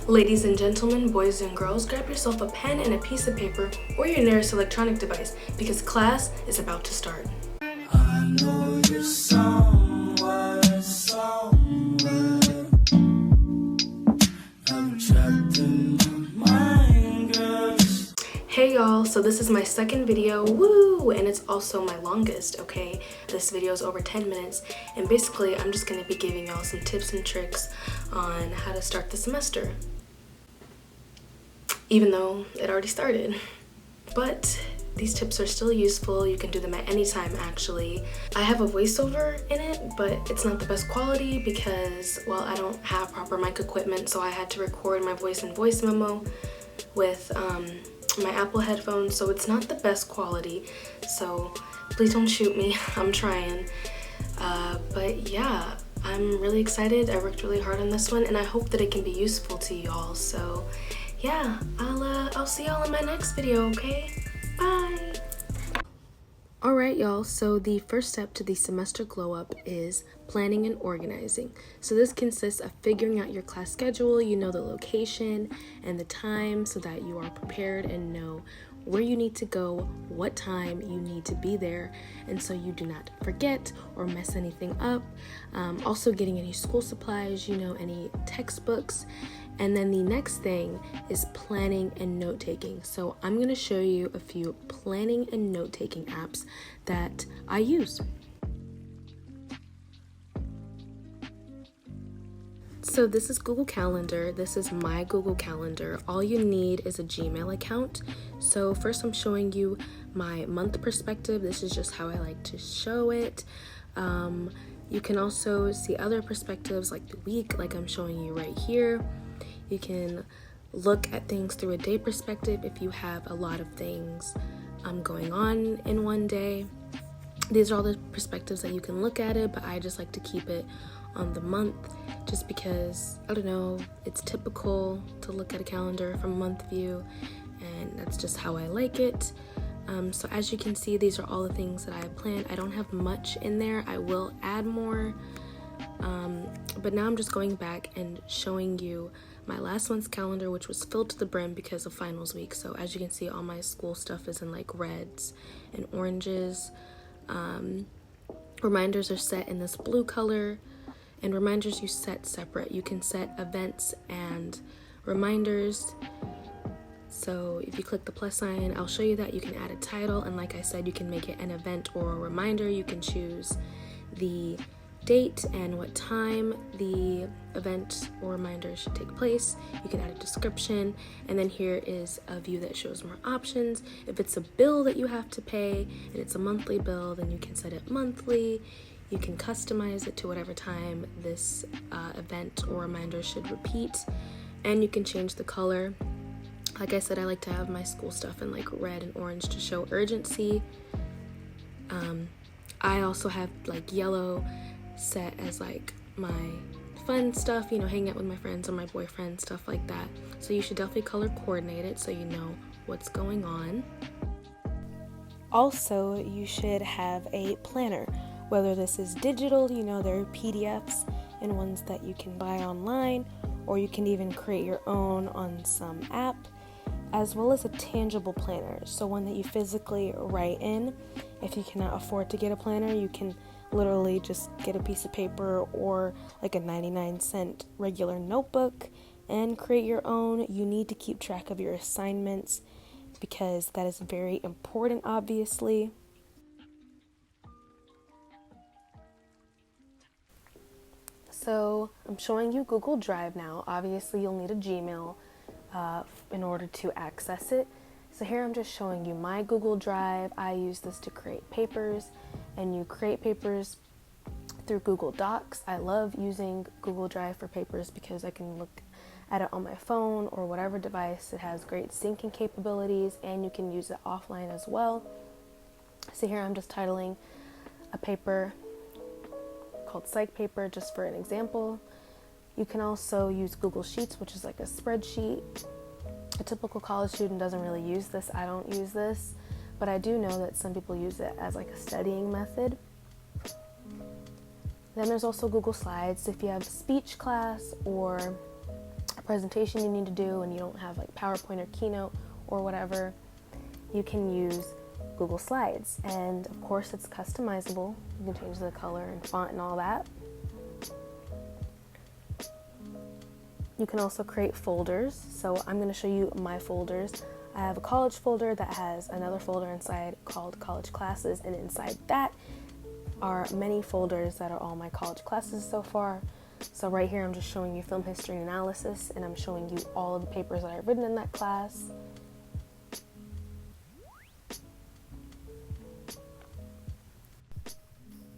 Ladies and gentlemen, boys and girls, grab yourself a pen and a piece of paper or your nearest electronic device because class is about to start. I know you're somewhere, I'm trapped in my mind, girl. Hey y'all, so this is my second video, woo, and it's also my longest, okay? This video is over 10 minutes, and basically I'm just gonna be giving y'all some tips and tricks on how to start the semester. Even though it already started. But these tips are still useful. You can do them at any time, actually. I have a voiceover in it, but it's not the best quality because, well, I don't have proper mic equipment, so I had to record my voice in voice memo with my Apple headphones, so it's not the best quality. So please don't shoot me. I'm trying. But yeah, I'm really excited. I worked really hard on this one, and I hope that it can be useful to y'all. So yeah, I'll see y'all in my next video, okay? Bye! Alright y'all, so the first step to the semester glow up is planning and organizing. So this consists of figuring out your class schedule, you know the location and the time so that you are prepared and know where you need to go, what time you need to be there, and so you do not forget or mess anything up. Also getting any school supplies, you know, any textbooks. And then the next thing is planning and note-taking. So I'm going to show you a few planning and note-taking apps that I use. So this is Google Calendar. This is my Google Calendar. All you need is a Gmail account. So first I'm showing you my month perspective. This is just how I like to show it. You can also see other perspectives like the week, like I'm showing you right here. You can look at things through a day perspective if you have a lot of things going on in one day. These are all the perspectives that you can look at it, but I just like to keep it on the month just because, I don't know, it's typical to look at a calendar from month view, and that's just how I like it. So as you can see, these are all the things that I have planned. I don't have much in there. I will add more, but now I'm just going back and showing you my last month's calendar, which was filled to the brim because of finals week. So as you can see, all my school stuff is in like reds and oranges. Reminders are set in this blue color, and reminders you set separate. You can set events and reminders. So if you click the plus sign, I'll show you that you can add a title, and like I said, you can make it an event or a reminder. You can choose the date and what time the event or reminder should take place. You can add a description, and then here is a view that shows more options. If it's a bill that you have to pay and it's a monthly bill, then you can set it monthly. You can customize it to whatever time this event or reminder should repeat, and you can change the color. Like I said, I like to have my school stuff in like red and orange to show urgency. I also have like yellow set as like my fun stuff, you know, hang out with my friends or my boyfriend, stuff like that. So you should definitely color coordinate it so you know what's going on. Also, you should have a planner, whether this is digital, you know, there are PDFs and ones that you can buy online, or you can even create your own on some app, as well as a tangible planner, so one that you physically write in. If you cannot afford to get a planner, you can literally just get a piece of paper or like a 99-cent regular notebook and create your own. You need to keep track of your assignments because that is very important, obviously. So I'm showing you Google Drive now. Obviously you'll need a Gmail in order to access it. So here I'm just showing you my Google Drive. I use this to create papers, and you create papers through Google Docs. I love using Google Drive for papers because I can look at it on my phone or whatever device. It has great syncing capabilities, and you can use it offline as well. So here I'm just titling a paper called Psych Paper just for an example. You can also use Google Sheets, which is like a spreadsheet. A typical college student doesn't really use this. I don't use this, but I do know that some people use it as like a studying method. Then there's also Google Slides. If you have speech class or presentation you need to do and you don't have like PowerPoint or Keynote or whatever, you can use Google Slides. And of course it's customizable. You can change the color and font and all that. You can also create folders. So I'm going to show you my folders. I have a college folder that has another folder inside called college classes, and inside that are many folders that are all my college classes so far. So right here I'm just showing you film history and analysis, and I'm showing you all of the papers that I've written in that class.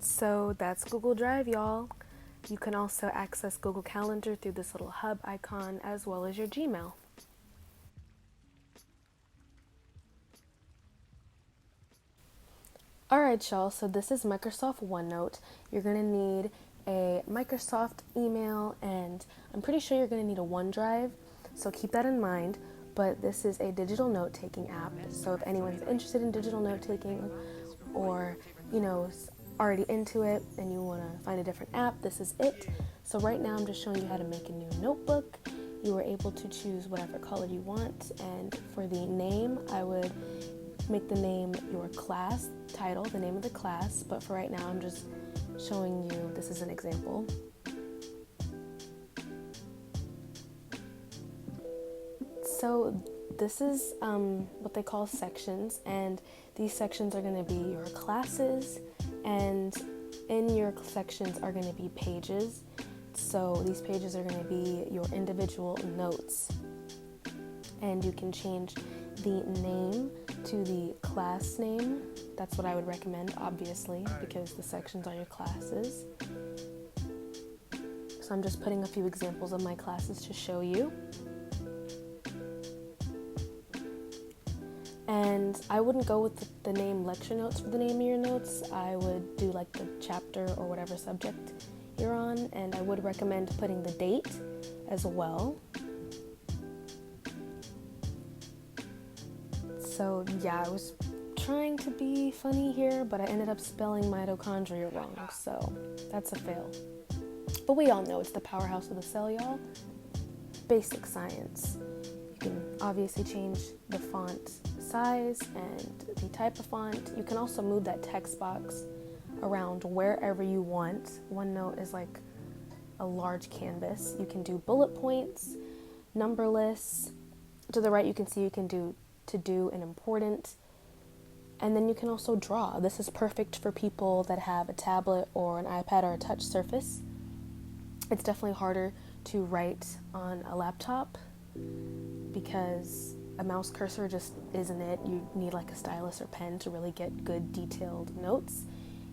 So that's Google Drive, y'all. You can also access Google Calendar through this little hub icon, as well as your Gmail. Alright, y'all, so this is Microsoft OneNote. You're going to need a Microsoft email, and I'm pretty sure you're going to need a OneDrive, so keep that in mind. But this is a digital note-taking app, so if anyone's interested in digital note-taking or, already into it and you want to find a different app, this is it. So right now I'm just showing you how to make a new notebook. You are able to choose whatever color you want, and for the name, I would make the name your class title, the name of the class, but for right now I'm just showing you, this is an example. So this is what they call sections, and these sections are going to be your classes, and in your sections are going to be pages. So these pages are going to be your individual notes, and you can change the name to the class name. That's what I would recommend, obviously, because the sections are your classes. So I'm just putting a few examples of my classes to show you. And I wouldn't go with the name lecture notes for the name of your notes. I would do like the chapter or whatever subject you're on, and I would recommend putting the date as well. So yeah, I was trying to be funny here, but I ended up spelling mitochondria wrong, so that's a fail. But we all know it's the powerhouse of the cell, y'all. Basic science. You can obviously change the font size and the type of font. You can also move that text box around wherever you want. OneNote is like a large canvas. You can do bullet points, number lists. To the right you can see you can do to do and important. And then you can also draw. This is perfect for people that have a tablet or an iPad or a touch surface. It's definitely harder to write on a laptop because a mouse cursor just isn't it. You need like a stylus or pen to really get good detailed notes.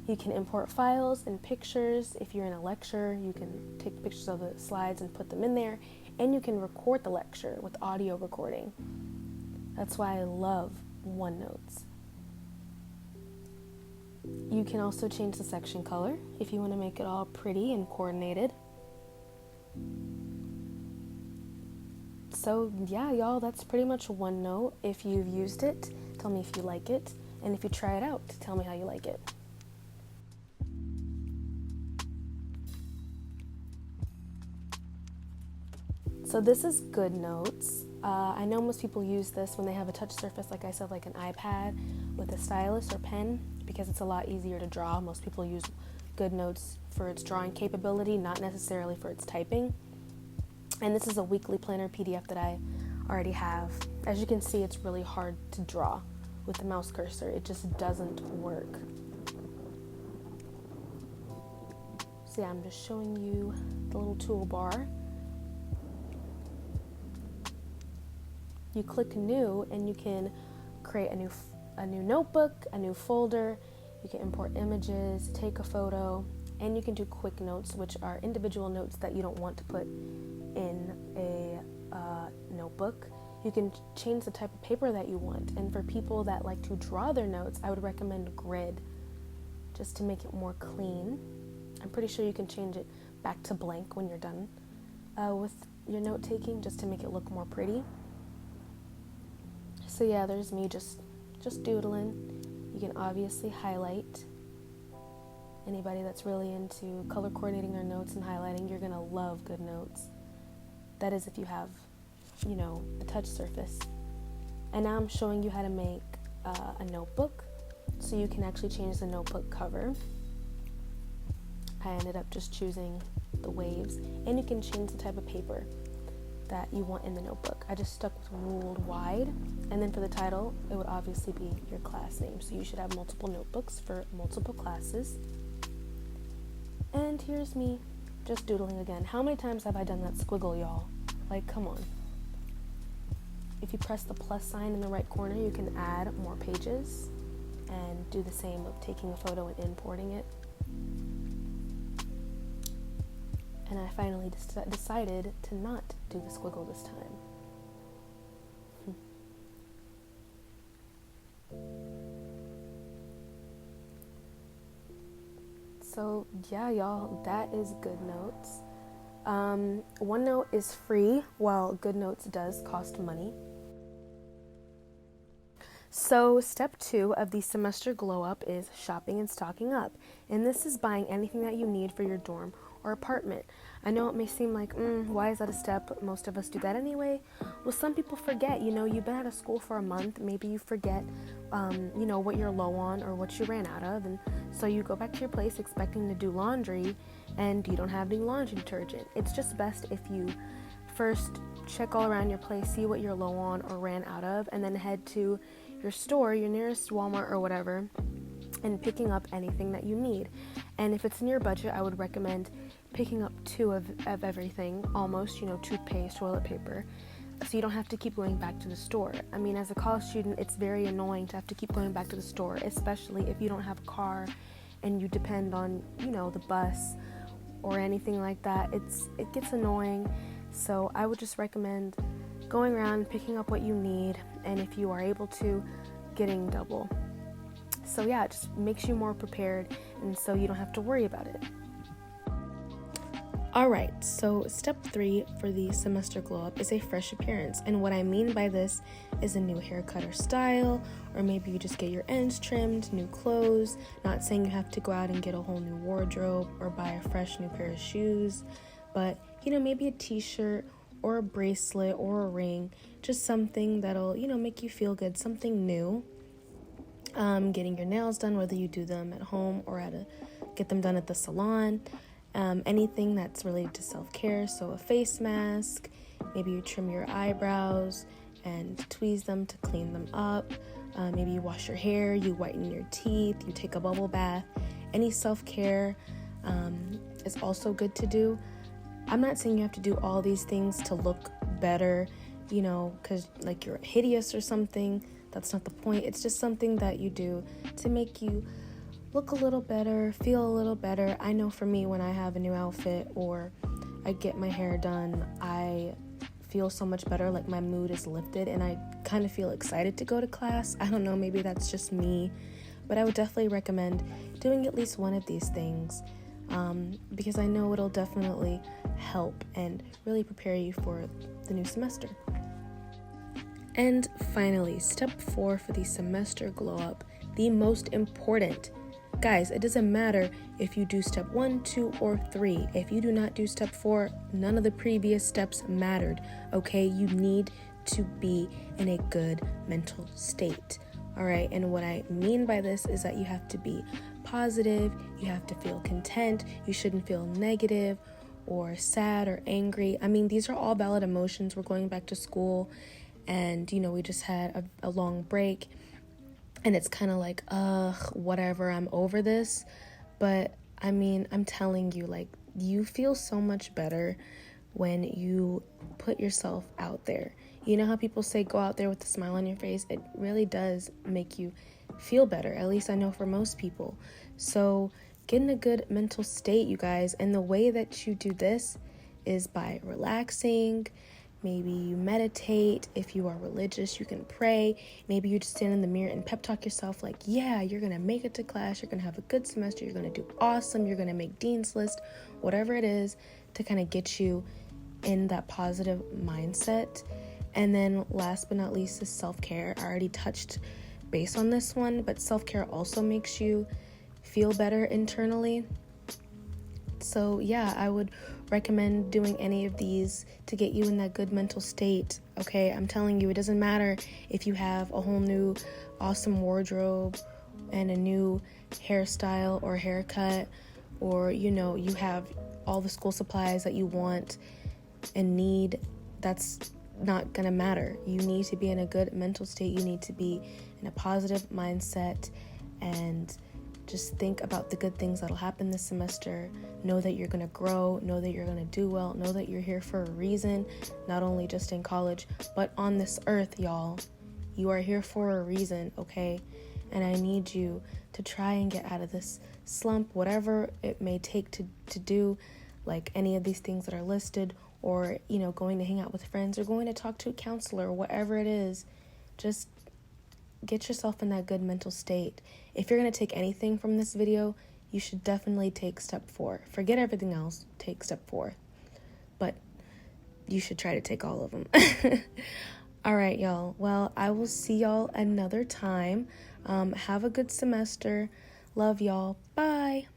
You can import files and pictures. If you're in a lecture, you can take pictures of the slides and put them in there. And you can record the lecture with audio recording. That's why I love OneNotes. You can also change the section color if you want to make it all pretty and coordinated. So yeah, y'all, that's pretty much OneNote. If you've used it, tell me if you like it. And if you try it out, tell me how you like it. So this is GoodNotes. I know most people use this when they have a touch surface, like I said, like an iPad with a stylus or pen, because it's a lot easier to draw. Most people use GoodNotes for its drawing capability, not necessarily for its typing. And this is a weekly planner PDF that I already have. As you can see, it's really hard to draw with the mouse cursor. It just doesn't work. So yeah, I'm just showing you the little toolbar. You click new and you can create a new notebook, a new folder. You can import images, take a photo, and you can do quick notes, which are individual notes that you don't want to put in a notebook. You can change the type of paper that you want. And for people that like to draw their notes, I would recommend grid, just to make it more clean. I'm pretty sure you can change it back to blank when you're done with your note taking, just to make it look more pretty. So yeah, there's me just doodling. You can obviously highlight. Anybody that's really into color coordinating their notes and highlighting, you're gonna love GoodNotes. That is if you have, a touch surface. And now I'm showing you how to make a notebook, so you can actually change the notebook cover. I ended up just choosing the waves, and you can change the type of paper that you want in the notebook. I just stuck with ruled wide, and then for the title, it would obviously be your class name. So you should have multiple notebooks for multiple classes. And here's me just doodling again. How many times have I done that squiggle, y'all? Like, come on. If you press the plus sign in the right corner, you can add more pages and do the same of taking a photo and importing it. And I finally decided to not do the squiggle this time. So yeah, y'all, that is GoodNotes. OneNote is free, while GoodNotes does cost money. So step 2 of the semester glow up is shopping and stocking up. And this is buying anything that you need for your dorm or apartment. I know it may seem like, why is that a step? Most of us do that anyway. Well, some people forget, you've been out of school for a month. Maybe you forget, what you're low on or what you ran out of. And so you go back to your place expecting to do laundry and you don't have any laundry detergent. It's just best if you first check all around your place, see what you're low on or ran out of, and then head to your store, your nearest Walmart or whatever, and picking up anything that you need. And if it's in your budget, I would recommend picking up 2 of everything, almost, toothpaste, toilet paper, so you don't have to keep going back to the store. I mean, as a college student, it's very annoying to have to keep going back to the store, especially if you don't have a car and you depend on, the bus or anything like that. It gets annoying. So I would just recommend going around, picking up what you need, and if you are able to, getting double. So yeah, it just makes you more prepared, and so you don't have to worry about it. Alright, so step 3 for the semester glow up is a fresh appearance, and what I mean by this is a new haircut or style, or maybe you just get your ends trimmed, new clothes. Not saying you have to go out and get a whole new wardrobe or buy a fresh new pair of shoes, but maybe a t-shirt or a bracelet or a ring, just something that'll, make you feel good, something new. Getting your nails done, whether you do them at home or get them done at the salon. Anything that's related to self-care, so a face mask, maybe you trim your eyebrows and tweeze them to clean them up. Maybe you wash your hair, you whiten your teeth, you take a bubble bath. Any self-care is also good to do. I'm not saying you have to do all these things to look better, because like you're hideous or something. That's not the point. It's just something that you do to make you look a little better, feel a little better. I know for me, when I have a new outfit or I get my hair done, I feel so much better, like my mood is lifted and I kind of feel excited to go to class. I don't know, maybe that's just me, but I would definitely recommend doing at least one of these things. Because I know it'll definitely help and really prepare you for the new semester. And finally, step 4 for the semester glow up, the most important. Guys, it doesn't matter if you do step 1, 2, or 3. If you do not do step 4, none of the previous steps mattered, okay? You need to be in a good mental state, all right? And what I mean by this is that you have to be positive, you have to feel content, you shouldn't feel negative or sad or angry. I mean, these are all valid emotions. We're going back to school and, we just had a long break and it's kind of like, whatever, I'm over this. But I mean, I'm telling you, like, you feel so much better when you put yourself out there. You know how people say go out there with a smile on your face? It really does make you feel better. At least I know for most people. So get in a good mental state, you guys. And the way that you do this is by relaxing. Maybe you meditate. If you are religious, you can pray. Maybe you just stand in the mirror and pep talk yourself like, yeah, you're going to make it to class. You're going to have a good semester. You're going to do awesome. You're going to make Dean's List, whatever it is to kind of get you in that positive mindset. And then last but not least is self-care. I already touched base on this one, but self-care also makes you feel better internally. So yeah, I would recommend doing any of these to get you in that good mental state. Okay, I'm telling you, it doesn't matter if you have a whole new awesome wardrobe and a new hairstyle or haircut, or you have all the school supplies that you want and need. That's not gonna matter. You need to be in a good mental state. You need to be in a positive mindset and just think about the good things that'll happen this semester. Know that you're gonna grow, know that you're gonna do well, know that you're here for a reason, not only just in college, but on this earth, y'all. You are here for a reason, okay? And I need you to try and get out of this slump, whatever it may take to do, like any of these things that are listed, or, going to hang out with friends, or going to talk to a counselor, or whatever it is. Just get yourself in that good mental state. If you're going to take anything from this video, you should definitely take step 4. Forget everything else, take step 4. But you should try to take all of them. All right, y'all. Well, I will see y'all another time. Have a good semester. Love y'all. Bye.